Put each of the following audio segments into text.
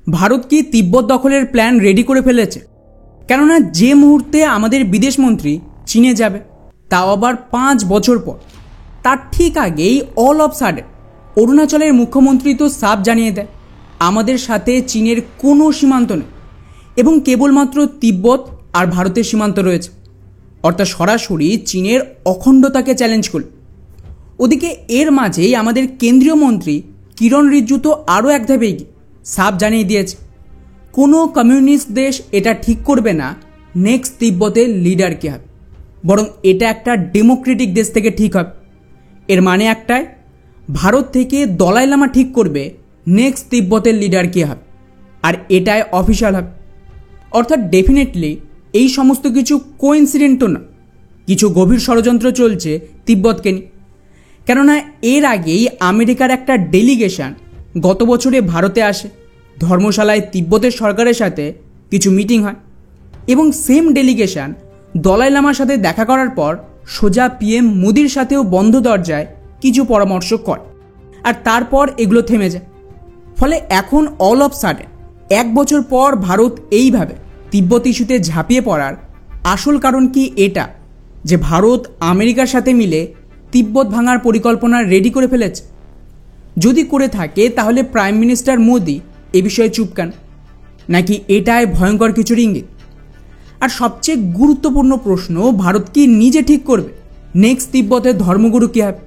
ভারত কি তিব্বত দখলের plan ready করে ফেলেছে? কেননা যে মুহূর্তে আমাদের বিদেশমন্ত্রী চীনে যাবে, তাও আবার 5 বছর পর, তার ঠিক আগেই অল অফ সাডেন অরুণাচলের মুখ্যমন্ত্রী তো সাফ জানিয়ে দেয় আমাদের সাথে চীনের কোনো সীমান্ত নেই এবং কেবলমাত্র তিব্বত আর ভারতের সীমান্ত রয়েছে, অর্থাৎ সরাসরি চীনের অখণ্ডতাকে চ্যালেঞ্জ করল। ওদিকে এর মাঝেই আমাদের কেন্দ্রীয় মন্ত্রী কিরণ রিজিজু তো আরও এক ধাপে এগিয়ে সাফ জানিয়ে দিয়েছে কোনো কমিউনিস্ট দেশ এটা ঠিক করবে না নেক্সট তিব্বতের লিডার কে হবে, বরং এটা একটা ডেমোক্রেটিক দেশ থেকে ঠিক হবে। এর মানে একটাই, ভারত থেকে দলাই লামা ঠিক করবে নেক্সট তিব্বতের লিডার কে হবে, আর এটাই অফিসিয়াল হবে। অর্থাৎ ডেফিনেটলি এই সমস্ত কিছু কোইন্সিডেন্ট তো না, কিছু গভীর ষড়যন্ত্র চলছে তিব্বতকে নিয়ে। কেননা এর আগেই আমেরিকার একটা ডেলিগেশন গত বছরে ভারতে আসে, ধর্মশালায় তিব্বতের সরকারের সাথে কিছু মিটিং হয় এবং সেম ডেলিগেশন দলাই লামার সাথে দেখা করার পর সোজা পিএম মোদির সাথেও বন্ধ দরজায় কিছু পরামর্শ করে, আর তারপর এগুলো থেমে যায়। ফলে এখন অল অফ সাডেন 1 বছর পর ভারত এইভাবে তিব্বত ইস্যুতে ঝাঁপিয়ে পড়ার আসল কারণ কি এটা যে ভারত আমেরিকার সাথে মিলে তিব্বত ভাঙার পরিকল্পনা রেডি করে ফেলেছে? যদি করে থাকে তাহলে প্রাইম মিনিস্টার মোদি এ বিষয়ে চুপ কেন? নাকি এটাই ভয়ঙ্কর কিছুর ইঙ্গিত? আর সবচেয়ে গুরুত্বপূর্ণ প্রশ্ন, ভারত কি নিজে ঠিক করবে নেক্সট তিব্বতের ধর্মগুরু কী হবে?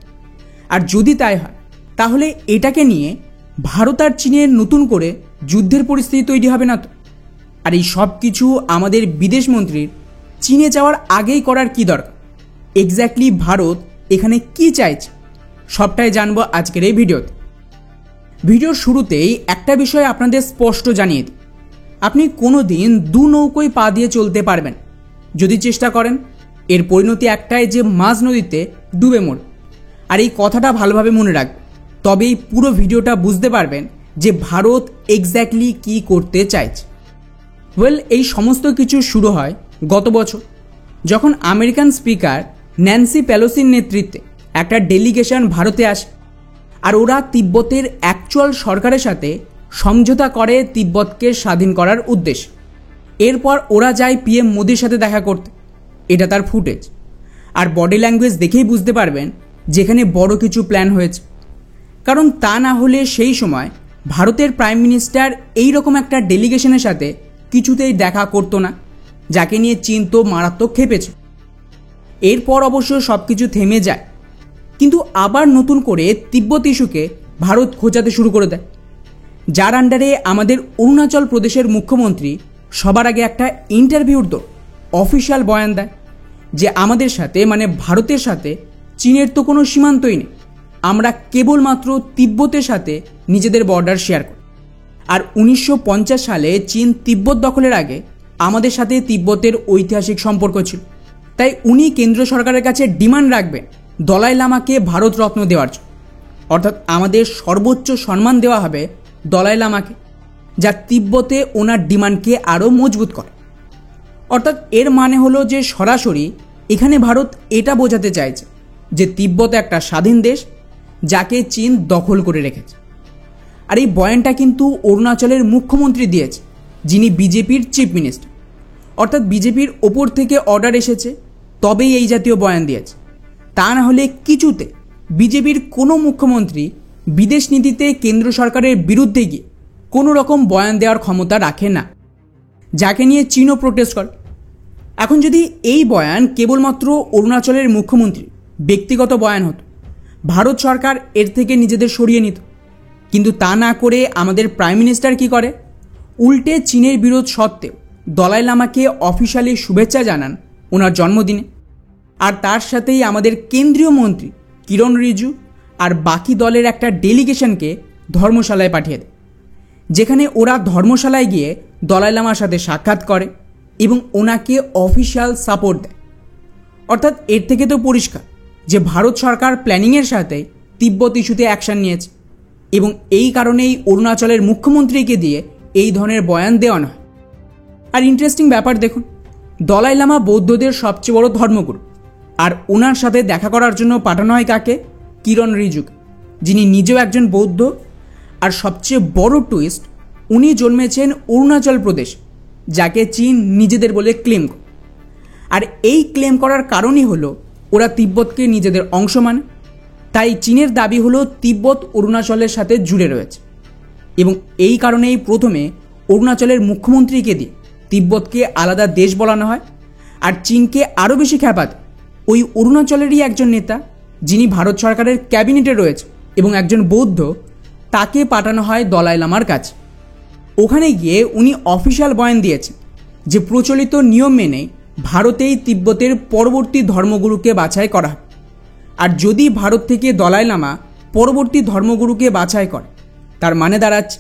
আর যদি তাই হয় তাহলে এটাকে নিয়ে ভারত আর চীনের নতুন করে যুদ্ধের পরিস্থিতি তৈরি হবে না তো? আর এই সব কিছু আমাদের বিদেশমন্ত্রীর চীনে যাওয়ার আগেই করার কি দরকার? এক্স্যাক্টলি ভারত এখানে কি চাইছে সবটাই জানবো আজকের এই ভিডিওতে। ভিডিওর শুরুতেই একটা বিষয় আপনাদের স্পষ্ট জানিয়ে দিই, আপনি কোনো দিন 2 নৌকোয় পা দিয়ে চলতে পারবেন। যদি চেষ্টা করেন এর পরিণতি একটাই যে মাঝ নদীতে ডুবে মরবে। আর এই কথাটা ভালোভাবে মনে রাখবেন, তবেই পুরো ভিডিওটা বুঝতে পারবেন যে ভারত এক্স্যাক্টলি কি করতে চাইছে। এই সমস্ত কিছু শুরু হয় গত বছর, যখন আমেরিকান স্পিকার ন্যান্সি পেলোসির নেতৃত্বে একটা ডেলিগেশন ভারতে আসে, আর ওরা তিব্বতের অ্যাকচুয়াল সরকারের সাথে সমঝোতা করে তিব্বতকে স্বাধীন করার উদ্দেশ্যে। এরপর ওরা যায় পিএম মোদির সাথে দেখা করতে। এটা তার ফুটেজ, আর বডি ল্যাঙ্গুয়েজ দেখেই বুঝতে পারবেন যেখানে বড় কিছু প্ল্যান হয়েছে। কারণ তা না হলে সেই সময় ভারতের প্রাইম মিনিস্টার এই রকম একটা ডেলিগেশনের সাথে কিছুতেই দেখা করতো না, যাকে নিয়ে চীন তো মারাত্মক খেপেছে। এরপর অবশ্য সব কিছু থেমে যায়, কিন্তু আবার নতুন করে তিব্বত ইস্যুকে ভারত খোঁজাতে শুরু করে দেয়, যার আন্ডারে আমাদের অরুণাচল প্রদেশের মুখ্যমন্ত্রী সবার আগে একটা ইন্টারভিউর তো অফিসিয়াল বয়ান দেয় যে আমাদের সাথে মানে ভারতের সাথে চীনের তো কোনো সীমান্তই নেই, আমরা কেবলমাত্র তিব্বতের সাথে নিজেদের বর্ডার শেয়ার করি। আর 1950 সালে চীন তিব্বত দখলের আগে আমাদের সাথে তিব্বতের ঐতিহাসিক সম্পর্ক ছিল, তাই উনি কেন্দ্র সরকারের কাছে ডিমান্ড রাখবেন দলাই লামাকে ভারত রত্ন দেওয়ার জন্য। অর্থাৎ আমাদের সর্বোচ্চ সম্মান দেওয়া হবে দলাই লামাকে, যা তিব্বতে ওনার ডিমান্ডকে আরও মজবুত করে। অর্থাৎ এর মানে হলো যে সরাসরি এখানে ভারত এটা বোঝাতে চাইছে যে তিব্বত একটা স্বাধীন দেশ যাকে চীন দখল করে রেখেছে। আর এই বয়ানটা কিন্তু অরুণাচলের মুখ্যমন্ত্রী দিয়েছে, যিনি বিজেপির চিফ মিনিস্টার। অর্থাৎ বিজেপির ওপর থেকে অর্ডার এসেছে তবেই এই জাতীয় বয়ান দিয়েছে, তা না হলে কিছুতে বিজেপির কোনো মুখ্যমন্ত্রী বিদেশ নীতিতে কেন্দ্র সরকারের বিরুদ্ধে গিয়ে কোনো রকম বয়ান দেওয়ার ক্ষমতা রাখে না, যাকে নিয়ে চীনও প্রোটেস্ট করে। এখন যদি এই বয়ান কেবলমাত্র অরুণাচলের মুখ্যমন্ত্রী ব্যক্তিগত বয়ান হতো, ভারত সরকার এর থেকে নিজেদের সরিয়ে নিত, কিন্তু তা না করে আমাদের প্রাইম মিনিস্টার কি করে, উল্টে চীনের বিরোধ সত্ত্বেও দলাই লামাকে অফিশিয়ালি শুভেচ্ছা জানান ওনার জন্মদিনে। আর তার সাথেই আমাদের কেন্দ্রীয় মন্ত্রী কিরণ রিজিজু আর বাকি দলের একটা ডেলিগেশনকে ধর্মশালায় পাঠিয়ে দেয়, যেখানে ওরা ধর্মশালায় গিয়ে দলাই লামার সাথে সাক্ষাৎ করে এবং ওনাকে অফিশিয়াল সাপোর্ট দেয়। অর্থাৎ এর থেকে তো পরিষ্কার যে ভারত সরকার প্ল্যানিংয়ের সাথে তিব্বত ইস্যুতে অ্যাকশান নিয়েছে, এবং এই কারণেই অরুণাচলের মুখ্যমন্ত্রীকে দিয়ে এই ধরনের বয়ান দেওয়া হয়। আর ইন্টারেস্টিং ব্যাপার দেখুন, দলাই লামা বৌদ্ধদের সবচেয়ে বড় ধর্মগুরু, আর ওনার সাথে দেখা করার জন্য পাঠানো হয় কাকে? কিরণ রিজিজুকে, যিনি নিজেও একজন বৌদ্ধ। আর সবচেয়ে বড় টুইস্ট, উনি জন্মেছেন অরুণাচল প্রদেশ, যাকে চীন নিজেদের বলে ক্লেম করে। আর এই ক্লেম করার কারণই হলো ওরা তিব্বতকে নিজেদের অংশ মানে। তাই চীনের দাবি হলো তিব্বত অরুণাচলের সাথে জুড়ে রয়েছে, এবং এই কারণেই প্রথমে অরুণাচলের মুখ্যমন্ত্রীকে দিয়ে তিব্বতকে আলাদা দেশ বলানো হয়। আর চীনকে আরও বেশি খ্যাপাতে ওই অরুণাচলেরই একজন নেতা, যিনি ভারত সরকারের ক্যাবিনেটে রয়েছে এবং একজন বৌদ্ধ, তাকে পাঠানো হয় দলাই লামার কাছে। ওখানে গিয়ে উনি অফিসিয়াল বয়ান দিয়েছেন যে প্রচলিত নিয়ম মেনে ভারতেই তিব্বতের পরবর্তী ধর্মগুরুকে বাছাই করা হয়। আর যদি ভারত থেকে দলাই লামা পরবর্তী ধর্মগুরুকে বাছাই করে, তার মানে দাঁড়াচ্ছে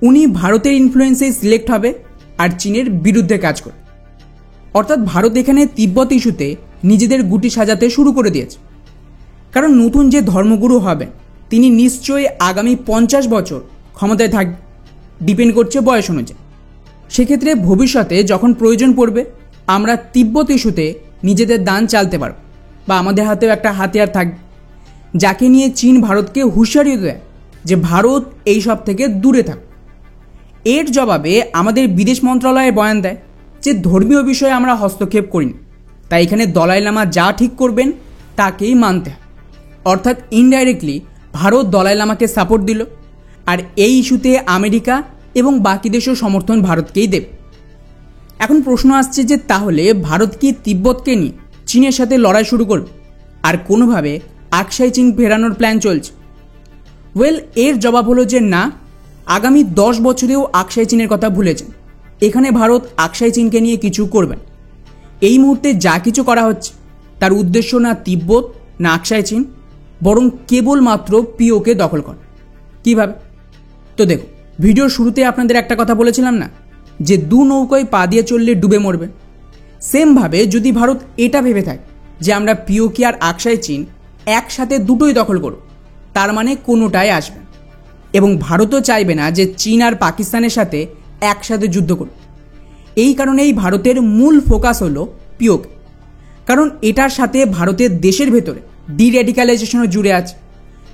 উনি ভারতের ইনফ্লুয়েন্সেই সিলেক্ট হবে আর চীনের বিরুদ্ধে কাজ করে। অর্থাৎ ভারত এখানে তিব্বত ইস্যুতে নিজেদের গুটি সাজাতে শুরু করে দিয়েছে। কারণ নতুন যে ধর্মগুরু হবেন তিনি নিশ্চয়ই আগামী 50 বছর ক্ষমতায় থাকবে, ডিপেন্ড করছে বয়স অনুযায়ী। সেক্ষেত্রে ভবিষ্যতে যখন প্রয়োজন পড়বে আমরা তিব্বত ইস্যুতে নিজেদের দান চালতে পারব, বা আমাদের হাতেও একটা হাতিয়ার থাকবে, যাকে নিয়ে চীন ভারতকে হুঁশিয়ারি দেয় যে ভারত এই সব থেকে দূরে থাক। এর জবাবে আমাদের বিদেশ মন্ত্রণালয়ে বয়ান দেয় যে ধর্মীয় বিষয়ে আমরা হস্তক্ষেপ করিনি, তাই এখানে দলাই লামা যা ঠিক করবেন তাকেই মানতে হয়। অর্থাৎ ইনডাইরেক্টলি ভারত দলাই লামাকে সাপোর্ট দিল, আর এই ইস্যুতে আমেরিকা এবং বাকি দেশও সমর্থন ভারতকেই দেবে। এখন প্রশ্ন আসছে যে তাহলে ভারত কি তিব্বতকে নিয়ে চীনের সাথে লড়াই শুরু করবে আর কোনোভাবে আকসাই চীন ফেরানোর প্ল্যান চলছে? এর জবাব হলো যে না, আগামী 10 বছরেও আকসাই চীনের কথা ভুলেছেন। এখানে ভারত আকসাই চীনকে নিয়ে কিছু করবেন। এই মুহূর্তে যা কিছু করা হচ্ছে তার উদ্দেশ্য না তিব্বত না আকসাই চীন, বরং কেবলমাত্র পিওকে দখল করা। কীভাবে? তো দেখো, ভিডিওর শুরুতে আপনাদের একটা কথা বলেছিলাম না যে দু নৌকায় পা দিয়ে চললে ডুবে মরবে। সেমভাবে যদি ভারত এটা ভেবে থাকে যে আমরা পিওকে আর আকসাই চীন একসাথে দুটোই দখল করব, তার মানে কোনোটাই আসবে, এবং ভারতও চাইবে না যে চীন আর পাকিস্তানের সাথে একসাথে যুদ্ধ করুক। এই কারণেই ভারতের মূল ফোকাস হলো পিওকে, কারণ এটার সাথে ভারতের দেশের ভেতরে ডিরেডিকালাইজেশনও জুড়ে আছে।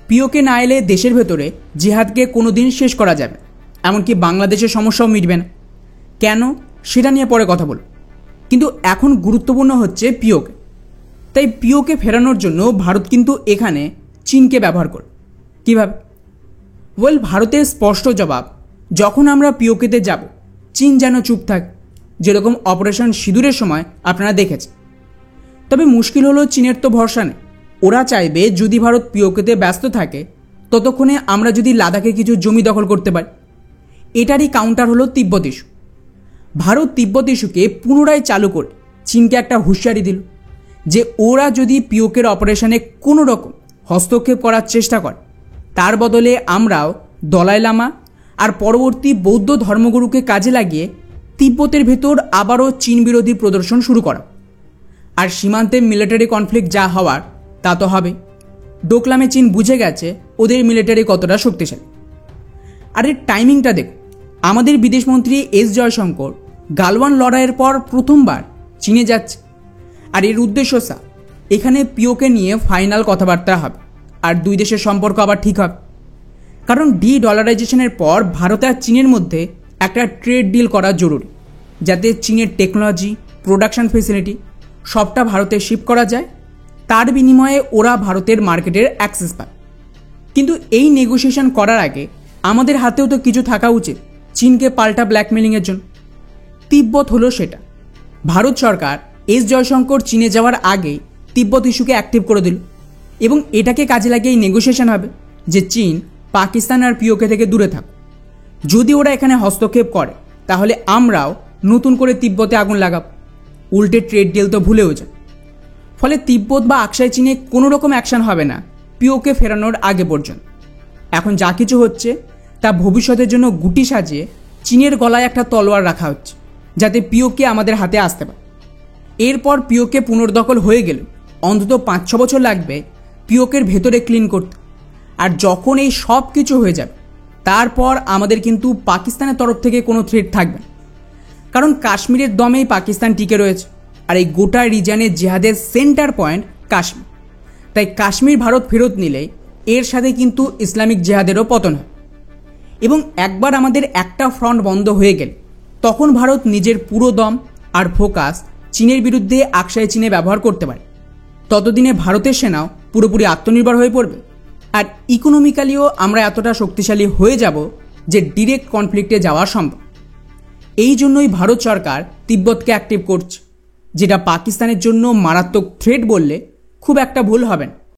পিওকে না এলে দেশের ভেতরে জিহাদকে কোনো দিন শেষ করা যাবে, এমনকি বাংলাদেশের সমস্যাও মিটবে না। কেন সেটা নিয়ে পরে কথা বলব, কিন্তু এখন গুরুত্বপূর্ণ হচ্ছে পিওকে। তাই পিওকে ফেরানোর জন্য ভারত কিন্তু এখানে চীনকে ব্যবহার করে। কীভাবে? ভারতের স্পষ্ট জবাব, যখন আমরা পিওকেতে যাব চীন যেন চুপ থাকে, যেরকম অপারেশন সিঁদুরের সময় আপনারা দেখেছেন। তবে মুশকিল হলো চীনের তো ভরসা নেই। ওরা চাইবে যদি ভারত পিওকেতে ব্যস্ত থাকে ততক্ষণে আমরা যদি লাদাখে কিছু জমি দখল করতে পারি। এটারই কাউন্টার হলো তিব্বত ইস্যু। ভারত তিব্বত ইস্যুকে পুনরায় চালু করে চীনকে একটা হুঁশিয়ারি দিল যে ওরা যদি পিওকের অপারেশনে কোনো রকম হস্তক্ষেপ করার চেষ্টা করে, তার বদলে আমরাও দলাই লামা আর পরবর্তী বৌদ্ধ ধর্মগুরুকে কাজে লাগিয়ে তিব্বতের ভেতর আবারও চীন বিরোধী প্রদর্শন শুরু করা। আর সীমান্তে মিলিটারি কনফ্লিক্ট যা হওয়ার তা তো হবে। ডোকলামে চীন বুঝে গেছে ওদের মিলিটারি কতটা শক্তিশালী। আর এর টাইমিংটা দেখো, আমাদের বিদেশমন্ত্রী এস জয়শঙ্কর গালওয়ান লড়াইয়ের পর প্রথমবার চীনে যাচ্ছে। আর এর উদ্দেশ্য এখানে পিওকে নিয়ে ফাইনাল কথাবার্তা হবে আর দুই দেশের সম্পর্ক আবার ঠিক হবে। কারণ ডলারাইজেশনের পর ভারত আর চীনের মধ্যে একটা ট্রেড ডিল করা জরুরি, যাতে চীনের টেকনোলজি, প্রোডাকশন ফেসিলিটি সবটা ভারতে শিপ করা যায়, তার বিনিময়ে ওরা ভারতের মার্কেটের অ্যাক্সেস পায়। কিন্তু এই নেগোসিয়েশন করার আগে আমাদের হাতেও তো কিছু থাকা উচিত চীনকে পাল্টা ব্ল্যাকমেলিংয়ের জন্য। তিব্বত হলো সেটা। ভারত সরকার এস জয়শঙ্কর চীনে যাওয়ার আগেই তিব্বত ইস্যুকে অ্যাক্টিভ করে দিল, এবং এটাকে কাজে লাগিয়ে নেগোসিয়েশন হবে যে চীন পাকিস্তান আর পিওকে থেকে দূরে থাক। যদি ওরা এখানে হস্তক্ষেপ করে তাহলে আমরাও নতুন করে তিব্বতে আগুন লাগাব, উল্টে ট্রেড ডিল তো ভুলেও যায়। ফলে তিব্বত বা আকসাই চীনে কোনো রকম অ্যাকশন হবে না পিওকে ফেরানোর আগে পর্যন্ত। এখন যা কিছু হচ্ছে তা ভবিষ্যতের জন্য গুটি সাজিয়ে চীনের গলায় একটা তলোয়ার রাখা হচ্ছে, যাতে পিওকে আমাদের হাতে আসতে পারে। এরপর পিওকে পুনর্দখল হয়ে গেলে অন্তত 5-6 বছর লাগবে পিওকের ভেতরে ক্লিন করতে। আর যখন এই সব কিছু হয়ে যাবে তারপর আমাদের কিন্তু পাকিস্তানের তরফ থেকে কোনো থ্রেট থাকবে না। কারণ কাশ্মীরের দমেই পাকিস্তান টিকে রয়েছে, আর এই গোটা রিজনের জিহাদের সেন্টার পয়েন্ট কাশ্মীর। তাই কাশ্মীর ভারত ফেরত নিলেই এর সাথে কিন্তু ইসলামিক জিহাদেরও পতন হয়। এবং একবার আমাদের একটা ফ্রন্ট বন্ধ হয়ে গেলে তখন ভারত নিজের পুরো দম আর ফোকাস চীনের বিরুদ্ধে আকসাই চীনে ব্যবহার করতে পারে। ততদিনে ভারতের সেনাও পুরোপুরি আত্মনির্ভর হয়ে পড়বে, আর ইকোনমিক্যালিও আমরা এতটা শক্তিশালী হয়ে যাব যে ডিরেক্ট কনফ্লিক্টে যাওয়া সম্ভব। এই জন্যই ভারত সরকার তিব্বতকে অ্যাক্টিভ করছে, যেটা পাকিস্তানের জন্য মারাত্মক থ্রেট বললে খুব একটা ভুল হবে না।